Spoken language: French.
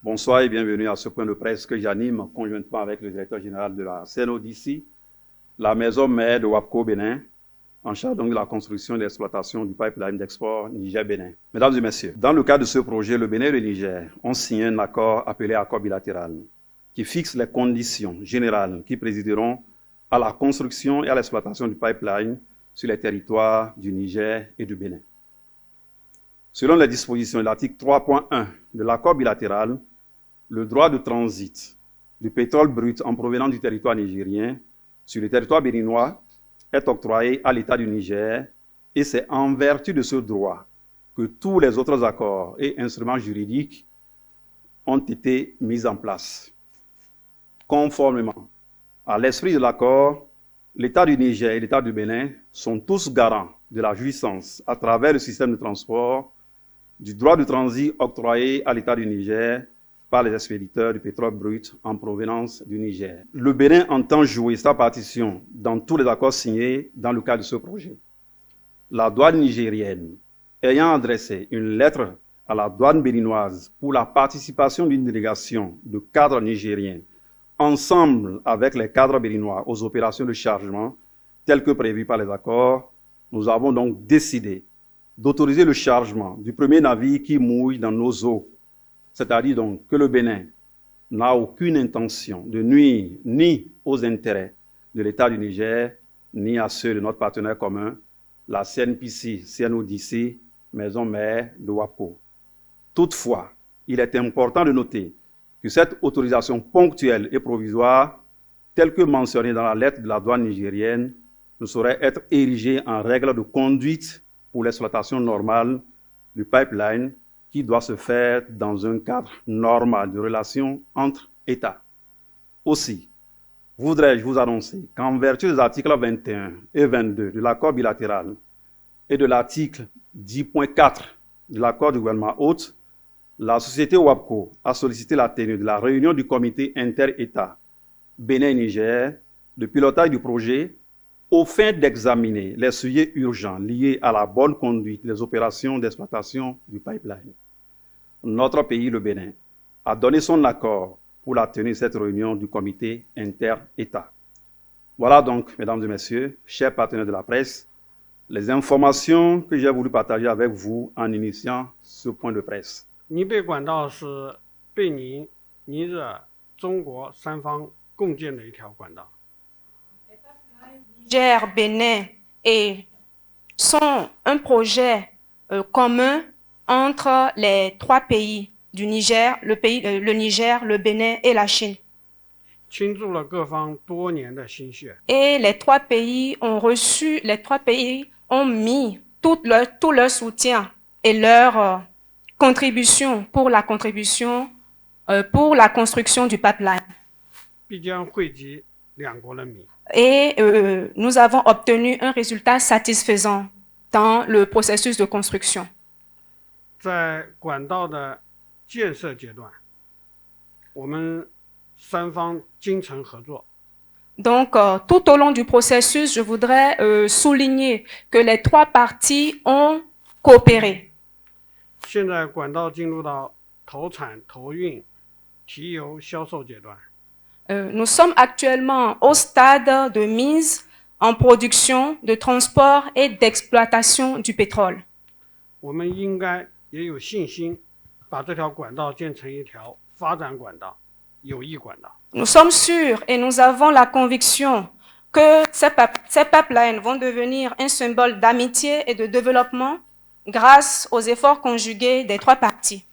Bonsoir et bienvenue à ce point de presse que j'anime conjointement avec le directeur général de la CNODC, la maison mère de WAPCO Bénin, en charge donc de la construction et de l'exploitation du pipeline d'export Niger-Bénin. Mesdames et messieurs, dans le cadre de ce projet, le Bénin et le Niger ont signé un accord appelé accord bilatéral qui fixe les conditions générales qui présideront à la construction et à l'exploitation du pipeline sur les territoires du Niger et du Bénin. Selon les dispositions de l'article 3.1 de l'accord bilatéral, le droit de transit du pétrole brut en provenance du territoire nigérien sur le territoire béninois est octroyé à l'État du Niger et c'est en vertu de ce droit que tous les autres accords et instruments juridiques ont été mis en place. Conformément à l'esprit de l'accord, l'État du Niger et l'État du Bénin sont tous garants de la jouissance à travers le système de transport du droit de transit octroyé à l'État du Niger par les expéditeurs du pétrole brut en provenance du Niger. Le Bénin entend jouer sa partition dans tous les accords signés dans le cadre de ce projet. La douane nigérienne, ayant adressé une lettre à la douane béninoise pour la participation d'une délégation de cadres nigériens ensemble avec les cadres béninois aux opérations de chargement telles que prévues par les accords, nous avons donc décidé d'autoriser le chargement du premier navire qui mouille dans nos eaux. C'est-à-dire donc que le Bénin n'a aucune intention de nuire ni aux intérêts de l'État du Niger, ni à ceux de notre partenaire commun, la CNPC, CNODC, maison mère de WAPCO. Toutefois, il est important de noter que cette autorisation ponctuelle et provisoire, telle que mentionnée dans la lettre de la douane nigérienne, ne saurait être érigée en règle de conduite pour l'exploitation normale du pipeline qui doit se faire dans un cadre normal de relations entre États. Aussi, voudrais-je vous annoncer qu'en vertu des articles 21 et 22 de l'accord bilatéral et de l'article 10.4 de l'accord du gouvernement hôte, la société WAPCO a sollicité la tenue de la réunion du comité inter-État Bénin-Niger de pilotage du projet au fin d'examiner les sujets urgents liés à la bonne conduite des opérations d'exploitation du pipeline. Notre pays, le Bénin, a donné son accord pour la tenue de cette réunion du comité inter-État. Voilà donc, mesdames et messieurs, chers partenaires de la presse, les informations que j'ai voulu partager avec vous en initiant ce point de presse. 尼北管道是贝宁、尼日尔、中国三方共建的一条管道。 Niger, Bénin et sont un projet commun entre les trois pays du Niger, le Niger, le Bénin et la Chine. 倾注了各方多年的心血。 Et les trois pays ont mis tout leur soutien et leur contribution pour la construction du pipeline. 必将惠及两国人民。 Et nous avons obtenu un résultat satisfaisant dans le processus de construction. 在管道的建设阶段，我们三方精诚合作。 Donc, tout au long du processus, je voudrais souligner que les trois parties ont coopéré. 现在管道进入到投产、投运、提油、销售阶段。 Nous sommes actuellement au stade de mise en production, de transport et d'exploitation du pétrole. 我们应该也有信心把这条管道建成一条发展管道、有益管道。 Nous sommes sûrs et nous avons la conviction que ces pipelines vont devenir un symbole d'amitié et de développement grâce aux efforts conjugués des trois parties.